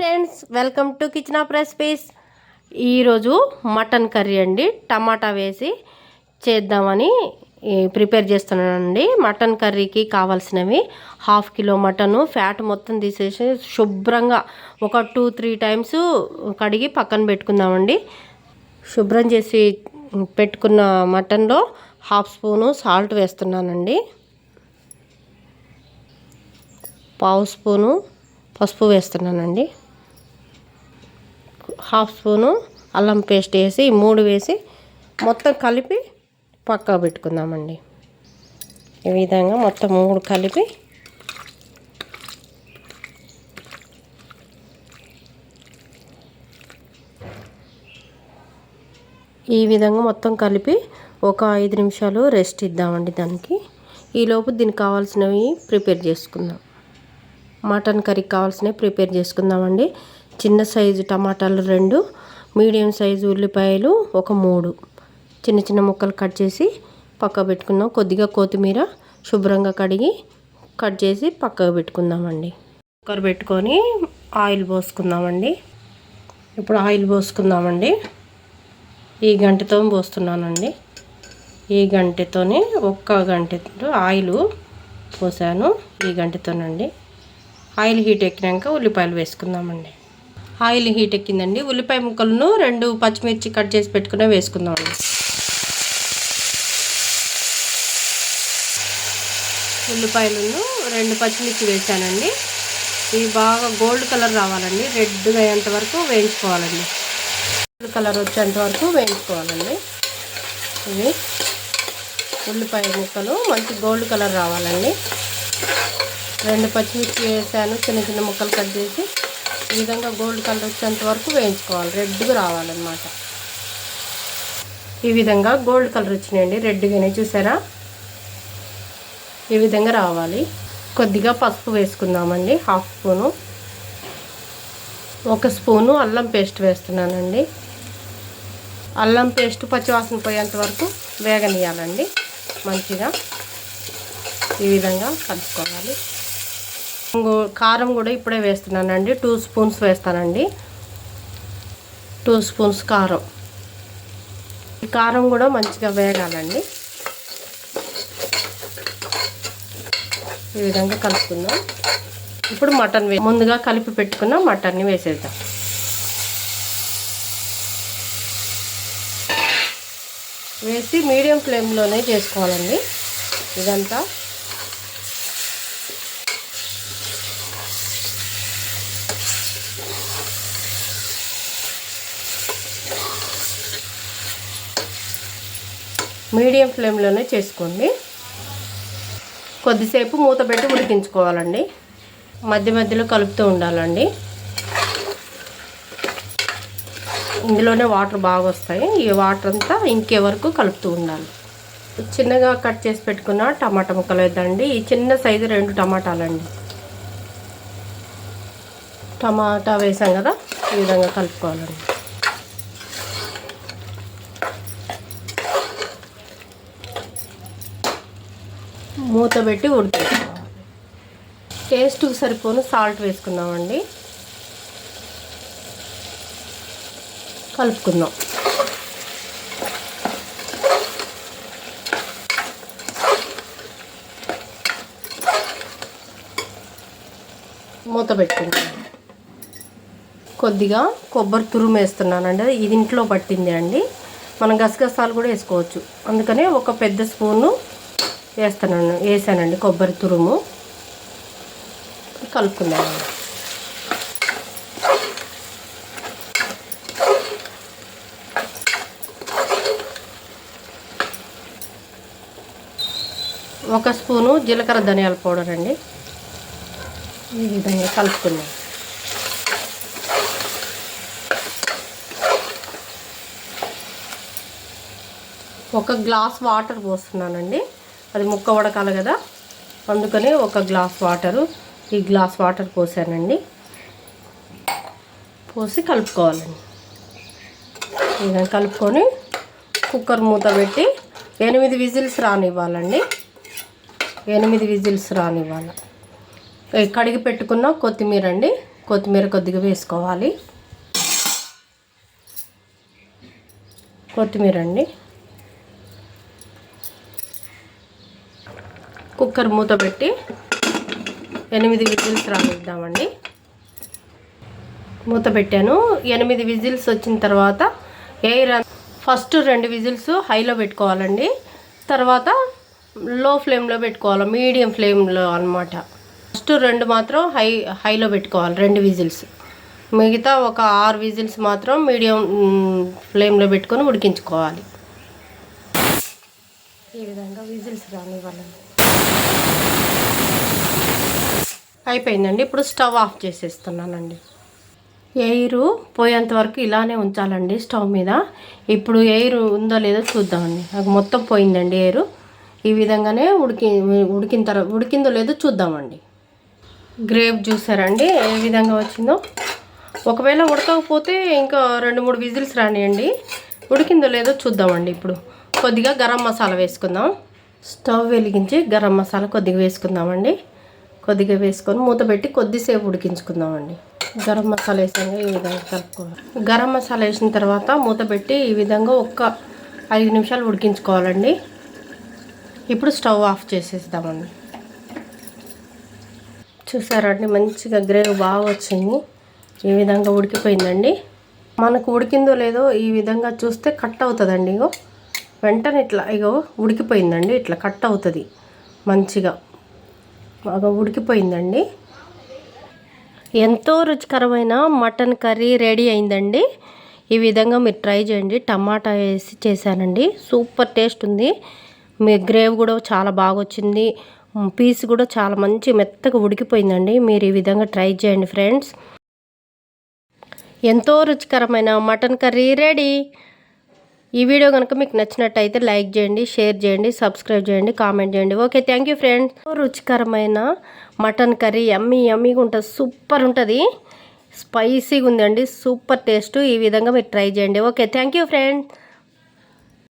Friends, welcome to kitchen of recipes. ఈరోజు mutton curry అండి. టమాటా వేసి చేద్దామని ప్రిపేర్ చేస్తున్నానండి. మటన్ కర్రీకి కావాల్సినవి 1/2 కిలో మటను, ఫ్యాట్ మొత్తం తీసేసి శుభ్రంగా ఒక 2-3 టైమ్స్ కడిగి పక్కన పెట్టుకుందామండి. శుభ్రం చేసి పెట్టుకున్న మటన్లో 1/2 స్పూను సాల్ట్ వేస్తున్నానండి. 1/2 స్పూను పసుపు వేస్తున్నానండి. 1/2 స్పూను అల్లం పేస్ట్ వేసి 3 వేసి మొత్తం కలిపి పక్కకు పెట్టుకుందామండి. ఈ విధంగా మొత్తం 3 కలిపి ఒక 5 నిమిషాలు రెస్ట్ ఇద్దామండి దానికి. ఈలోపు దీనికి కావాల్సినవి ప్రిపేర్ చేసుకుందాం. మటన్ కర్రీకి కావాల్సినవి ప్రిపేర్ చేసుకుందామండి. చిన్న సైజు టమాటాలు 2, మీడియం సైజు ఉల్లిపాయలు ఒక 3 చిన్న చిన్న ముక్కలు కట్ చేసి పక్కకు పెట్టుకుందాం. కొద్దిగా కొత్తిమీర శుభ్రంగా కడిగి కట్ చేసి పక్కకు పెట్టుకుందామండి. కుక్కర్ పెట్టుకొని ఆయిల్ పోసుకుందామండి. ఇప్పుడు ఆయిల్ పోసుకుందామండి. ఈ గంటతో పోస్తున్నానండి. ఈ గంటతోనే ఒక్క గంటతో ఆయిల్ పోసాను. ఈ గంటతోనండి. ఆయిల్ హీట్ ఎక్కినాక ఉల్లిపాయలు వేసుకుందామండి. ఆయిల్ హీట్ ఎక్కిందండి. ఉల్లిపాయ ముక్కలను 2 పచ్చిమిర్చి కట్ చేసి పెట్టుకునే వేసుకుందామండి. ఉల్లిపాయలను 2 పచ్చిమిర్చి వేసానండి. ఇవి బాగా గోల్డ్ కలర్ రావాలండి. రెడ్గా అయ్యేంత వరకు వేయించుకోవాలండి. గోల్డ్ కలర్ వచ్చేంత వరకు వేయించుకోవాలండి. ఇవి ఉల్లిపాయ ముక్కలు మంచి గోల్డ్ కలర్ రావాలండి. 2 పచ్చిమిర్చి వేసాను. చిన్న చిన్న ముక్కలు కట్ చేసి ఈ విధంగా గోల్డ్ కలర్ వచ్చేంత వరకు వేయించుకోవాలి. రెడ్గా రావాలన్నమాట. ఈ విధంగా గోల్డ్ కలర్ వచ్చినాయండి. రెడ్గానే చూసారా? ఈ విధంగా రావాలి. కొద్దిగా పసుపు వేసుకుందామండి. 1/2 స్పూను. 1 స్పూను అల్లం పేస్ట్ వేస్తున్నానండి. అల్లం పేస్ట్ పచ్చివాసన పోయేంత వరకు వేగనీయాలండి. మంచిగా ఈ విధంగా కలుపుకోవాలి. కారం కూడా ఇప్పుడే వేస్తున్నానండి. 2 స్పూన్స్ వేస్తానండి. 2 స్పూన్స్ కారం. ఈ కారం కూడా మంచిగా వేగాలండి. ఈ విధంగా కలుపుకుందాం. ఇప్పుడు మటన్ ముందుగా కలిపి పెట్టుకున్న మటన్ని వేసేద్దాం. వేసి మీడియం ఫ్లేమ్లోనే చేసుకోవాలండి ఇదంతా. మీడియం ఫ్లేమ్లోనే చేసుకోండి. కొద్దిసేపు మూత పెట్టి ఉడికించుకోవాలండి. మధ్య మధ్యలో కలుపుతూ ఉండాలండి. ఇందులోనే వాటర్ బాగా వస్తాయి. ఈ వాటర్ అంతా ఇంకే వరకు కలుపుతూ ఉండాలి. చిన్నగా కట్ చేసి పెట్టుకున్న టమాటా ముక్కలు వేద్దండి. ఈ చిన్న సైజు 2 టమాటాలండి. టమాటా వేసాం కదా, ఈ విధంగా కలుపుకోవాలండి. మూత పెట్టి ఉడికించుకోవాలి. టేస్ట్కి సరిపోను సాల్ట్ వేసుకుందామండి. కలుపుకుందాం. మూత పెట్టుకుందాం. కొద్దిగా కొబ్బరి తురుము వేస్తున్నానండి. ఇది ఇంట్లో పట్టింది మనం గసగసాలు కూడా వేసుకోవచ్చు. అందుకనే ఒక పెద్ద స్పూను వేసానండి కొబ్బరి తురుము. కలుపుకుందామండి. ఒక స్పూను జీలకర్ర ధనియాల పౌడర్ అండి. ఈ విధంగా కలుపుకుందాం. ఒక గ్లాస్ వాటర్ పోస్తున్నానండి. అది ముక్క ఉడకాలి కదా, అందుకని ఒక గ్లాస్ వాటరు, ఈ గ్లాస్ వాటర్ పోసానండి. పోసి కలుపుకోవాలండి. ఇలా కలుపుకొని కుక్కర్ మూత పెట్టి 8 విజిల్స్ రానివ్వాలండి. 8 విజిల్స్ రానివ్వాలి. కడిగి పెట్టుకున్న కొత్తిమీర అండి కొత్తిమీర కొద్దిగా వేసుకోవాలి. కొత్తిమీర అండి. కుక్కర్ మూత పెట్టి 8 విజిల్స్ రానిద్దామండి. మూత పెట్టాను. 8 విజిల్స్ వచ్చిన తర్వాత ఎయిర్ ఫస్ట్ 2 విజిల్స్ హైలో పెట్టుకోవాలండి. తర్వాత లో ఫ్లేమ్లో పెట్టుకోవాలి, మీడియం ఫ్లేమ్లో అనమాట. ఫస్ట్ 2 మాత్రం హైలో పెట్టుకోవాలి, 2 విజిల్స్. మిగతా ఒక 6 విజిల్స్ మాత్రం మీడియం ఫ్లేమ్లో పెట్టుకొని ఉడికించుకోవాలి. ఈ విధంగా విజిల్స్ రానివ్వాలండి. అయిపోయిందండి. ఇప్పుడు స్టవ్ ఆఫ్ చేసేస్తున్నానండి. ఎయిర్ పోయేంత వరకు ఇలానే ఉంచాలండి స్టవ్ మీద. ఇప్పుడు ఎయిర్ ఉందో లేదో చూద్దామండి. నాకు మొత్తం పోయిందండి ఎయిర్. ఈ విధంగానే ఉడికిన తర్వాత ఉడికిందో లేదో చూద్దామండి. గ్రేవ్ చూసారండి ఏ విధంగా వచ్చిందో. ఒకవేళ ఉడకకపోతే ఇంకా 2-3 విజిల్స్ రానియండి. ఉడికిందో లేదో చూద్దామండి. ఇప్పుడు కొద్దిగా గరం మసాలా వేసుకుందాం. స్టవ్ వెలిగించి గరం మసాలా కొద్దిగా వేసుకుందామండి. కొద్దిగా వేసుకొని మూత పెట్టి కొద్దిసేపు ఉడికించుకుందామండి. గరం మసాలా వేసాక ఈ విధంగా కలుపుకోవాలి. గరం మసాలా వేసిన తర్వాత మూత పెట్టి ఈ విధంగా ఒక 5 నిమిషాలు ఉడికించుకోవాలండి. ఇప్పుడు స్టవ్ ఆఫ్ చేసేద్దామండి. చూసారండి మంచిగా గ్రేవ్ బాగా వచ్చింది. ఈ విధంగా ఉడికిపోయిందండి. మనకు ఉడికిందో లేదో ఈ విధంగా చూస్తే కట్ అవుతుందండి. వెంటనే ఇగో ఉడికిపోయిందండి. ఇట్లా కట్ అవుతుంది మంచిగా. బాగా ఉడికిపోయిందండి. ఎంతో రుచికరమైన మటన్ కర్రీ రెడీ అయిందండి. ఈ విధంగా మీరు ట్రై చేయండి. టమాటా వేసి చేశానండి. సూపర్ టేస్ట్ ఉంది. మీ గ్రేవ్ కూడా చాలా బాగా వచ్చింది. పీస్ కూడా చాలా మంచి మెత్తగా ఉడికిపోయిందండి. మీరు ఈ విధంగా ట్రై చేయండి ఫ్రెండ్స్. ఎంతో రుచికరమైన మటన్ కర్రీ రెడీ. ఈ వీడియో కనుక మీకు నచ్చినట్టయితే లైక్ చేయండి, షేర్ చేయండి, సబ్స్క్రైబ్ చేయండి, కామెంట్ చేయండి. Okay, thank you friends. రుచికరమైన మటన్ కర్రీ యమ్మీగా ఉంటుంది. సూపర్ ఉంటుంది. స్పైసీగా ఉందండి. Super taste. ఈ విధంగా మీరు ట్రై చేయండి. Okay, thank you friends.